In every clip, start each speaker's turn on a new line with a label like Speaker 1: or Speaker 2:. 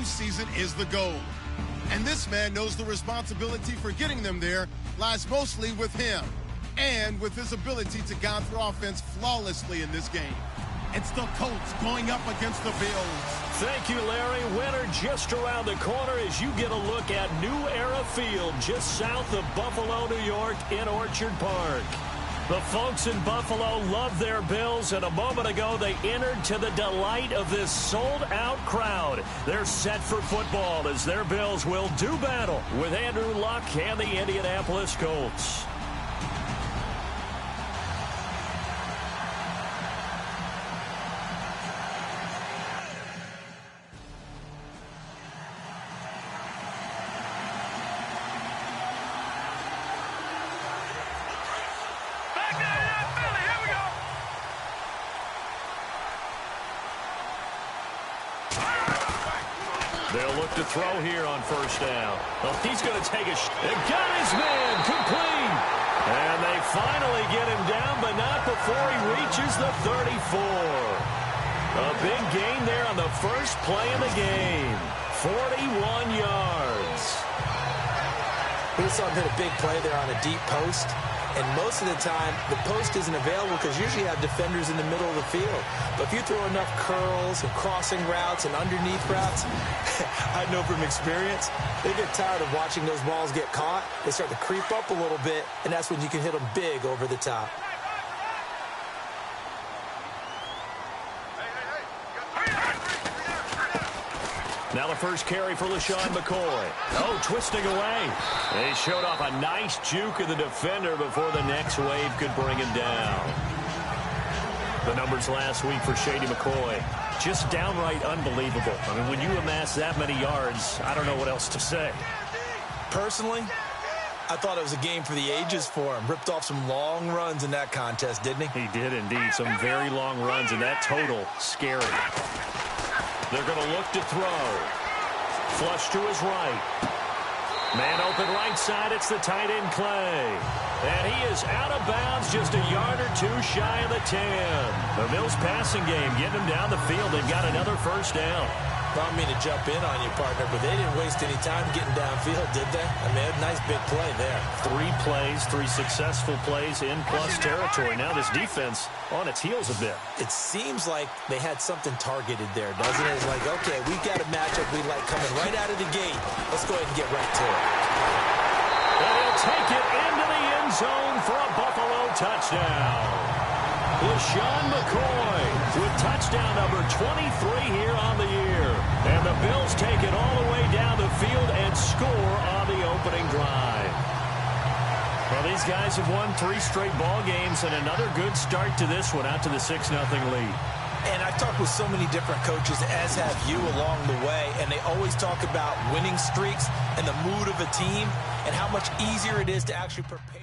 Speaker 1: postseason is the goal. And this man knows the responsibility for getting them there lies mostly with him and with his ability to guide through offense flawlessly in this game. It's the Colts going up against the Bills.
Speaker 2: Thank you, Larry. Winter just around the corner as you get a look at New Era Field just south of Buffalo, New York in Orchard Park. The folks in Buffalo love their Bills, and a moment ago they entered to the delight of this sold-out crowd. They're set for football as their Bills will do battle with Andrew Luck and the Indianapolis Colts. They'll look to throw here on first down. Oh, he's going to take a shot. They got his man complete. And they finally get him down, but not before he reaches the 34. A big gain there on the first play of the game. 41 yards.
Speaker 3: We saw him hit a big play there on a deep post. And most of the time, the post isn't available because usually you have defenders in the middle of the field. But if you throw enough curls and crossing routes and underneath routes, I know from experience, they get tired of watching those balls get caught. They start to creep up a little bit, and that's when you can hit them big over the top.
Speaker 2: Now the first carry for LaShawn McCoy. Oh, twisting away. They showed off a nice juke of the defender before the next wave could bring him down. The numbers last week for Shady McCoy, just downright unbelievable. I mean, when you amass that many yards, I don't know what else to say.
Speaker 3: Personally, I thought it was a game for the ages for him. Ripped off some long runs in that contest, didn't he?
Speaker 2: He did indeed. Some very long runs, and that total, scary. They're going to look to throw. Flush to his right. Man open right side. It's the tight end Clay. And he is out of bounds just a yard or two shy of the 10. The Bills passing game getting him down the field. They've got another first down.
Speaker 3: I don't mean to jump in on you, partner, but they didn't waste any time getting downfield, did they? I mean, a nice big play there.
Speaker 2: 3 plays, 3 successful plays in plus territory. Now this defense on its heels a bit.
Speaker 3: It seems like they had something targeted there, doesn't it? It's like, okay, we've got a matchup we like coming right out of the gate. Let's go ahead and get right to it.
Speaker 2: And he'll take it into the end zone for a Buffalo touchdown. LaShawn McCoy with touchdown number 23 here on the year. And the Bills take it all the way down the field and score on the opening drive. Well, these guys have won 3 straight ball games and another good start to this one out to the 6-0 lead.
Speaker 3: And I've talked with so many different coaches, as have you along the way, and they always talk about winning streaks and the mood of a team and how much easier it is to actually prepare.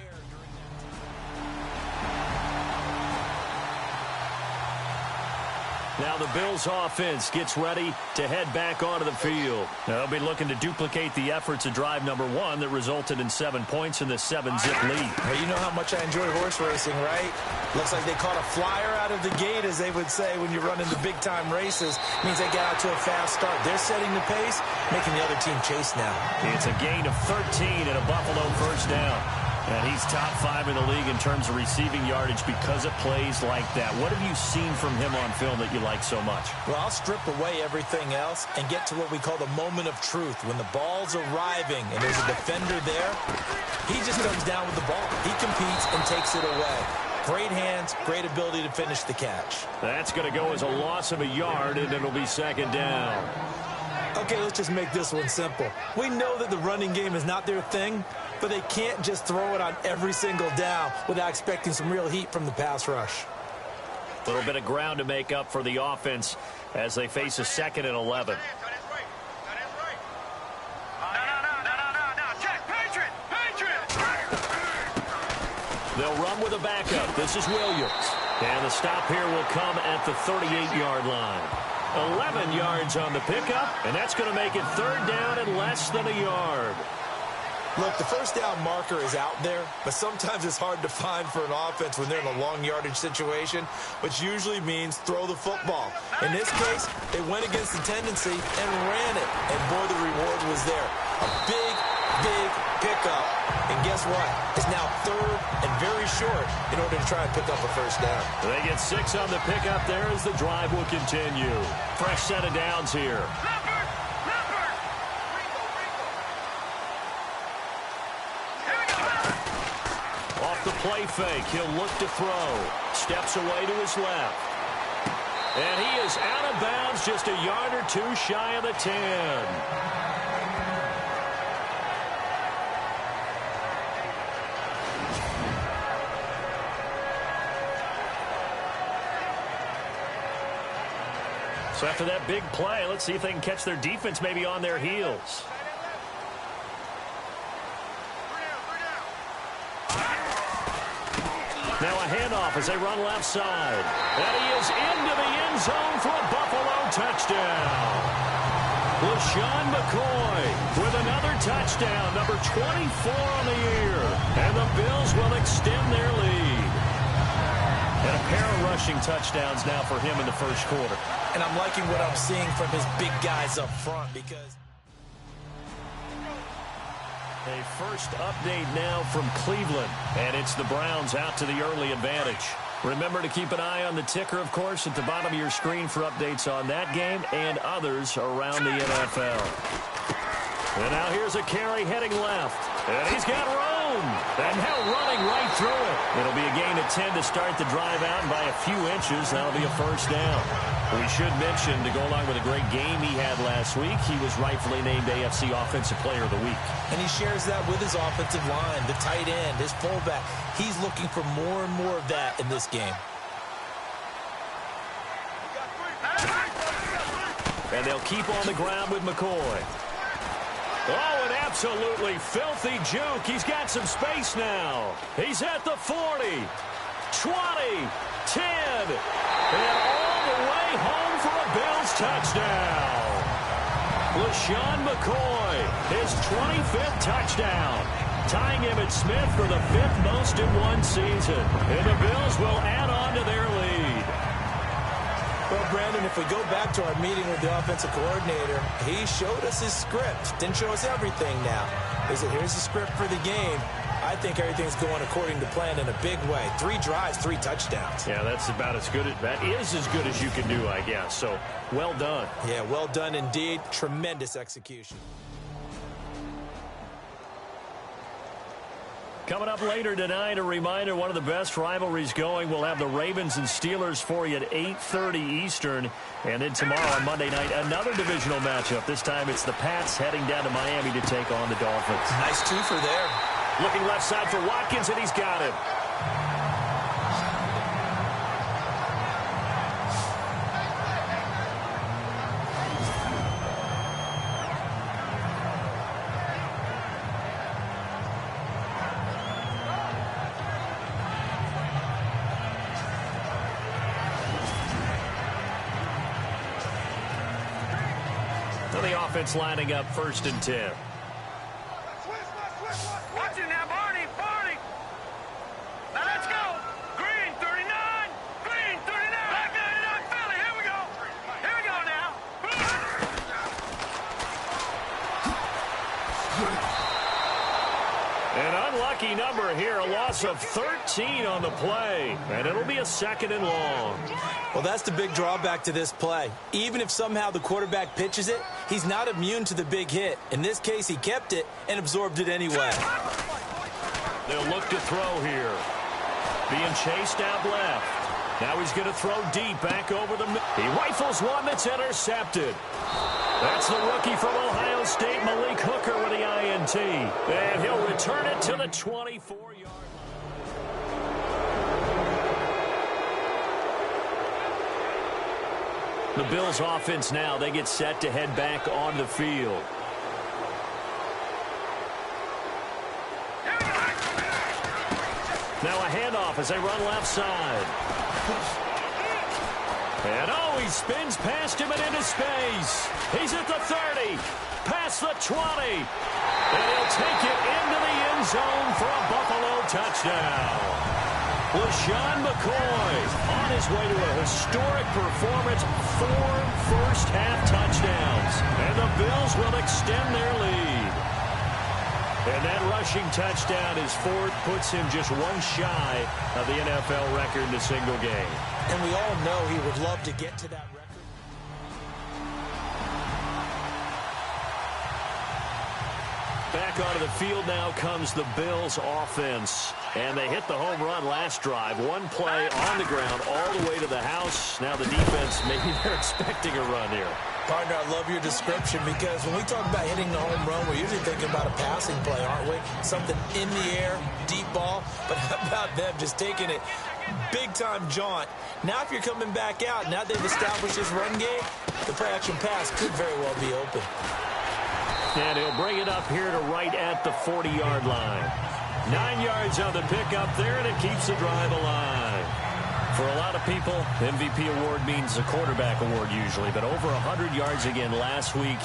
Speaker 2: Now the Bills offense gets ready to head back onto the field. They'll be looking to duplicate the efforts of drive number 1 that resulted in 7 points in the 7-zip lead.
Speaker 3: Hey, you know how much I enjoy horse racing, right? Looks like they caught a flyer out of the gate, as they would say when you're running the big-time races. Means they get out to a fast start. They're setting the pace, making the other team chase now.
Speaker 2: It's a gain of 13 and a Buffalo first down. And he's top 5 in the league in terms of receiving yardage because of plays like that. What have you seen from him on film that you like so much?
Speaker 3: Well, I'll strip away everything else and get to what we call the moment of truth. When the ball's arriving and there's a defender there, he just comes down with the ball. He competes and takes it away. Great hands, great ability to finish the catch.
Speaker 2: That's going to go as a loss of a yard, and it'll be second down.
Speaker 3: Okay, let's just make this one simple. We know that the running game is not their thing, but they can't just throw it on every single down without expecting some real heat from the pass rush.
Speaker 2: A little bit of ground to make up for the offense as they face a 2nd and 11. They'll run with a backup. This is Williams. And the stop here will come at the 38-yard line. 11 yards on the pickup, and that's going to make it 3rd down and less than a yard.
Speaker 3: Look, the first down marker is out there, but sometimes it's hard to find for an offense when they're in a long yardage situation, which usually means throw the football. In this case, they went against the tendency and ran it, and was there. A big pickup. And guess what? It's now third and very short in order to try and pick up a first down.
Speaker 2: They get 6 on the pickup there as the drive will continue. Fresh set of downs here. Off the play fake, he'll look to throw. Steps away to his left. And he is out of bounds, just a yard or two shy of the 10. So after that big play, let's see if they can catch their defense maybe on their heels. Now a handoff as they run left side. And he is into the end zone for a Buffalo touchdown. LaShawn McCoy with another touchdown, number 24 on the year. And the Bills will extend their lead. And a pair of rushing touchdowns now for him in the first quarter.
Speaker 3: And I'm liking what I'm seeing from his big guys up front because...
Speaker 2: A first update now from Cleveland, and it's the Browns out to the early advantage. Remember to keep an eye on the ticker, of course, at the bottom of your screen for updates on that game and others around the NFL. And now here's a carry heading left, and he's got room, and now running right through it. It'll be a gain of 10 to start the drive out, and by a few inches, that'll be a first down. We should mention, to go along with a great game he had last week, he was rightfully named AFC Offensive Player of the Week.
Speaker 3: And he shares that with his offensive line, the tight end, his fullback. He's looking for more and more of that in this game.
Speaker 2: And they'll keep on the ground with McCoy. Oh, an absolutely filthy juke. He's got some space now. He's at the 40, 20, 10, and all the way home for a Bills touchdown. LaShawn McCoy, his 25th touchdown, tying Emmitt Smith for the 5th most in one season. And the Bills will add on to their lead.
Speaker 3: Well, Brandon, if we go back to our meeting with the offensive coordinator, he showed us his script. Didn't show us everything now. Here's the script for the game. I think everything's going according to plan in a big way. 3 drives, 3 touchdowns.
Speaker 2: Yeah, that's about as good as you can do, I guess. So, well done.
Speaker 3: Yeah, well done indeed. Tremendous execution.
Speaker 2: Coming up later tonight, a reminder, one of the best rivalries going. We'll have the Ravens and Steelers for you at 8:30 Eastern. And then tomorrow on Monday night, another divisional matchup. This time it's the Pats heading down to Miami to take on the Dolphins.
Speaker 3: Nice twofer there.
Speaker 2: Looking left side for Watkins, and he's got it. The offense lining up 1st and 10.
Speaker 4: Watch it now, Barney. Now let's go. Green 39. Green 39. Back 99 Philly. Here we go. Here we go now.
Speaker 2: An unlucky number here, a loss of 13 on the play, and it'll be a 2nd and long.
Speaker 3: Well, that's the big drawback to this play. Even if somehow the quarterback pitches it, he's not immune to the big hit. In this case, he kept it and absorbed it anyway.
Speaker 2: They'll look to throw here. Being chased out left. Now he's going to throw deep back over the middle. He rifles one that's intercepted. That's the rookie from Ohio State, Malik Hooker, with the INT. And he'll return it to the 24-yard line. The Bills offense now, they get set to head back on the field. Now a handoff as they run left side. And oh, he spins past him and into space. He's at the 30, past the 20. And he'll take it into the end zone for a Buffalo touchdown. LaShawn McCoy on his way to a historic performance, 4 first-half touchdowns. And the Bills will extend their lead. And that rushing touchdown is fourth, puts him just one shy of the NFL record in a single game.
Speaker 3: And we all know he would love to get to that record.
Speaker 2: Back onto the field now comes the Bills offense. And they hit the home run last drive. One play on the ground all the way to the house. Now the defense, maybe they're expecting a run here.
Speaker 3: Partner, I love your description because when we talk about hitting the home run, we're usually thinking about a passing play, aren't we? Something in the air, deep ball. But how about them just taking it big-time jaunt? Now if you're coming back out, now they've established this run game, the play-action pass could very well be open.
Speaker 2: And he'll bring it up here to right at the 40-yard line. 9 yards on the pickup there, and it keeps the drive alive. For a lot of people, MVP award means a quarterback award usually, but over 100 yards again last week.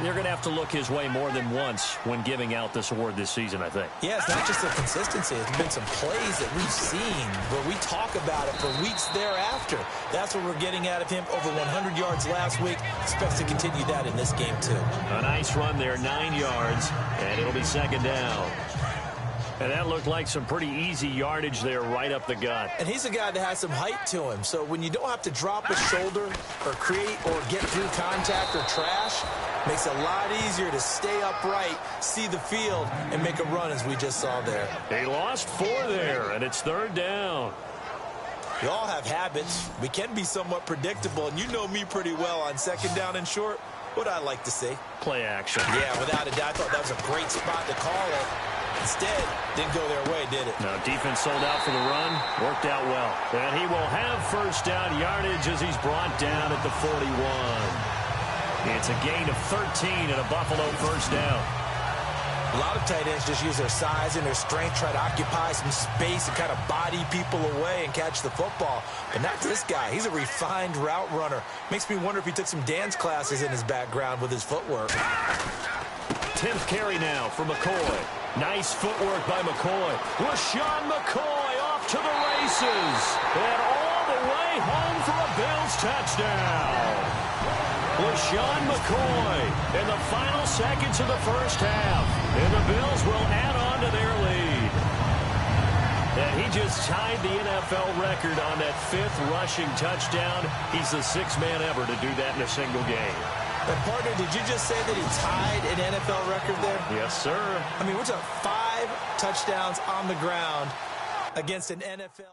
Speaker 2: They're going to have to look his way more than once when giving out this award this season, I think.
Speaker 3: Yeah, it's not just the consistency. It's been some plays that we've seen where we talk about it for weeks thereafter. That's what we're getting out of him. Over 100 yards last week. Expects to continue that in this game, too.
Speaker 2: A nice run there, 9 yards, and it'll be second down. And that looked like some pretty easy yardage there right up the gut.
Speaker 3: And he's a guy that has some height to him. So when you don't have to drop a shoulder or create or get through contact or trash, makes it a lot easier to stay upright, see the field, and make a run as we just saw there.
Speaker 2: They lost 4 there, and it's third down.
Speaker 3: We all have habits. We can be somewhat predictable, and you know me pretty well on second down and short. What I like to see.
Speaker 2: Play action.
Speaker 3: Yeah, without a doubt. I thought that was a great spot to call it. Instead, didn't go their way, did it?
Speaker 2: Now, defense sold out for the run. Worked out well. And he will have first down yardage as he's brought down at the 41. It's a gain of 13 and a Buffalo first down.
Speaker 3: A lot of tight ends just use their size and their strength, try to occupy some space and kind of body people away and catch the football. But not this guy. He's a refined route runner. Makes me wonder if he took some dance classes in his background with his footwork.
Speaker 2: 10th carry now for McCoy. Nice footwork by McCoy. LaShawn McCoy off to the races. And all the way home for a Bills touchdown. LaShawn McCoy in the final seconds of the first half. And the Bills will add on to their lead. And he just tied the NFL record on that 5th rushing touchdown. He's the 6th man ever to do that in a single game.
Speaker 3: But, partner, did you just say that he tied an NFL record there?
Speaker 2: Yes, sir.
Speaker 3: I mean, we're talking 5 touchdowns on the ground against an NFL.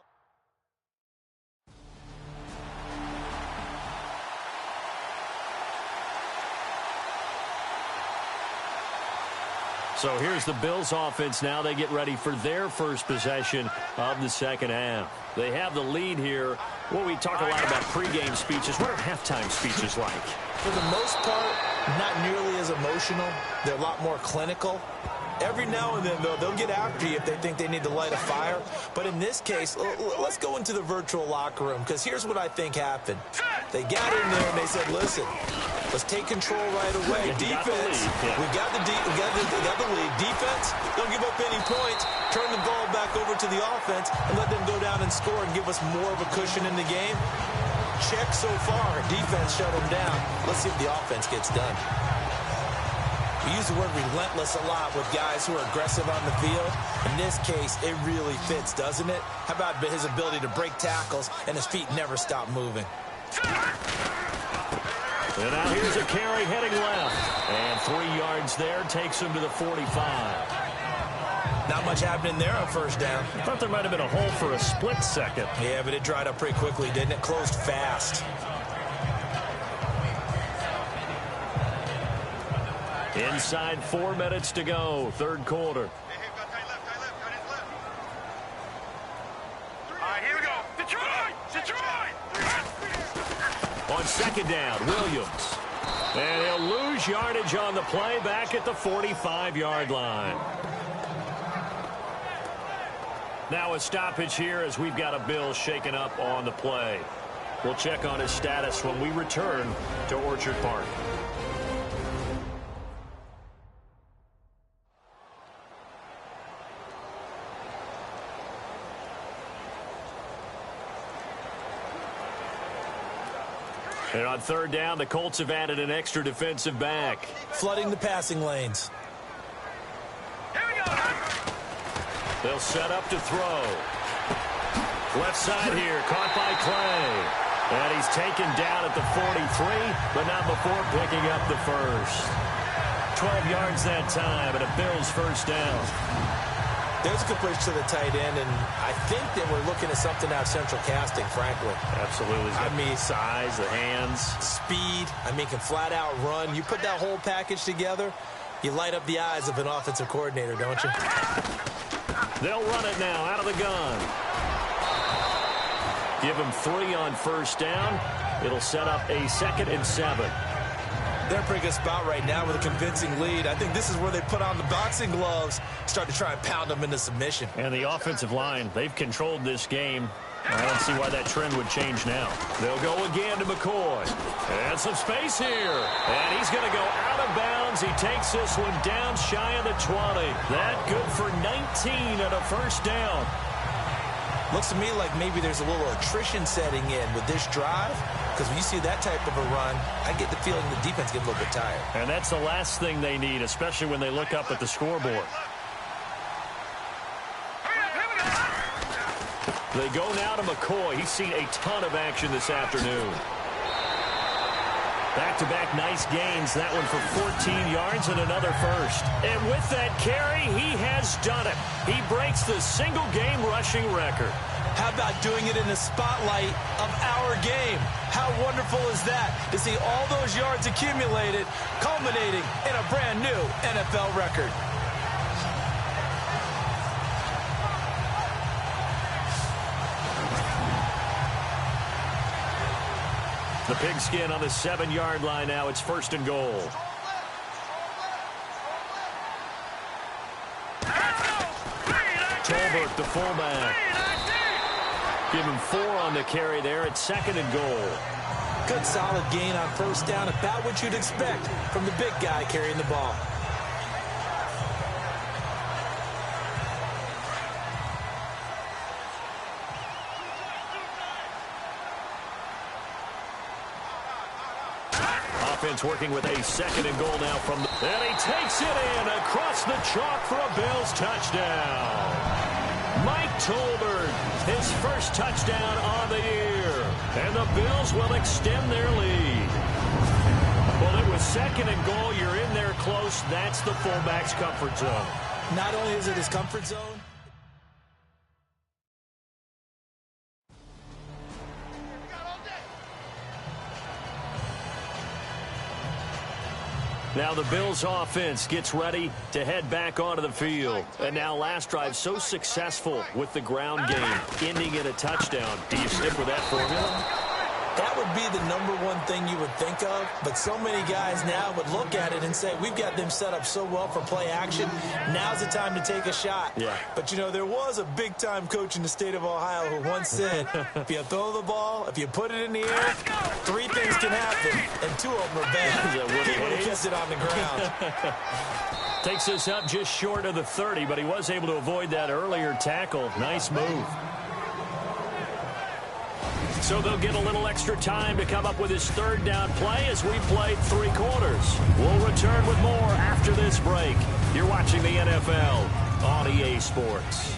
Speaker 2: So here's the Bills offense now. They get ready for their first possession of the second half. They have the lead here. Well, we talk a lot about pregame speeches. What are halftime speeches like?
Speaker 3: For the most part, not nearly as emotional. They're a lot more clinical. Every now and then, though, they'll get after you if they think they need to light a fire. But in this case, let's go into the virtual locker room, because here's what I think happened. They got in there and they said, listen, let's take control right away. Defense, we got the lead. Defense, don't give up any points. Turn the ball back over to the offense and let them go down and score and give us more of a cushion in the game. Check so far. Defense shut them down. Let's see if the offense gets done. We use the word relentless a lot with guys who are aggressive on the field. In this case, it really fits, doesn't it? How about his ability to break tackles and his feet never stop moving?
Speaker 2: And now here's a carry heading left. And 3 yards there takes him to the 45.
Speaker 3: Not much happening there on first down.
Speaker 2: I thought there might have been a hole for a split second.
Speaker 3: Yeah, but it dried up pretty quickly, didn't it? Closed fast.
Speaker 2: Inside 4 minutes to go, third quarter.
Speaker 4: All right, here we go. Detroit! Detroit!
Speaker 2: On second down, Williams. And he'll lose yardage on the play back at the 45-yard line. Now a stoppage here as we've got a Bill shaken up on the play. We'll check on his status when we return to Orchard Park. And on third down, the Colts have added an extra defensive back.
Speaker 3: Flooding the passing lanes.
Speaker 4: Here we go.
Speaker 2: They'll set up to throw. Left side here, caught by Clay. And he's taken down at the 43, but not before picking up the first. 12 yards that time, and a Bills first down.
Speaker 3: There's a good bridge to the tight end, and I think that we're looking at something out of central casting, frankly.
Speaker 2: Absolutely.
Speaker 3: I mean,
Speaker 2: size, the hands.
Speaker 3: Speed. I mean, can flat out run. You put that whole package together, you light up the eyes of an offensive coordinator, don't you?
Speaker 2: They'll run it now out of the gun. Give him 3 on first down. It'll set up a 2nd and 7.
Speaker 3: They're in a pretty good spot right now with a convincing lead. I think this is where they put on the boxing gloves, start to try and pound them into submission.
Speaker 2: And the offensive line, they've controlled this game. I don't see why that trend would change now. They'll go again to McCoy. And some space here. And he's going to go out of bounds. He takes this one down shy of the 20. That good for 19 and a first down.
Speaker 3: Looks to me like maybe there's a little attrition setting in with this drive, because when you see that type of a run, I get the feeling the defense gets a little bit tired.
Speaker 2: And that's the last thing they need, especially when they look up at the scoreboard. They go now to McCoy. He's seen a ton of action this afternoon. Back-to-back nice gains. That one for 14 yards and another first. And with that carry, he has done it. He breaks the single-game rushing record.
Speaker 3: How about doing it in the spotlight of our game? How wonderful is that to see all those yards accumulated, culminating in a brand new NFL record?
Speaker 2: The pigskin on the 7-yard line now. It's 1st and goal. Tolbert, the fullback. Give him 4 on the carry there. It's 2nd and goal.
Speaker 3: Good solid gain on first down. About what you'd expect from the big guy carrying the ball.
Speaker 2: Offense working with a 2nd and goal now from the... And he takes it in across the chalk for a Bills touchdown. Mike Tolbert, his first touchdown on the year. And the Bills will extend their lead. Well, it was 2nd and goal. You're in there close. That's the fullback's comfort zone.
Speaker 3: Not only is it his comfort zone,
Speaker 2: now the Bills offense gets ready to head back onto the field. And now last drive so successful with the ground game, ending in a touchdown. Do you stick with that formula?
Speaker 3: that would be the #1 thing you would think of, but so many guys now would look at it and say, we've got them set up so well for play action, now's the time to take a shot.
Speaker 2: Yeah.
Speaker 3: But, you know, there was a big-time coach in the state of Ohio who once said, if you throw the ball, if you put it in the air, 3 things can happen, and 2 of them are bad. He would have kept it on the ground.
Speaker 2: Takes this up just short of the 30, but he was able to avoid that earlier tackle. Nice move. So they'll get a little extra time to come up with his 3rd down play as we played 3 quarters. We'll return with more after this break. You're watching the NFL on EA Sports.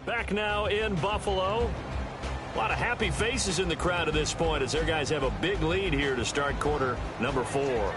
Speaker 2: Back now in Buffalo. A lot of happy faces in the crowd at this point as their guys have a big lead here to start quarter number 4.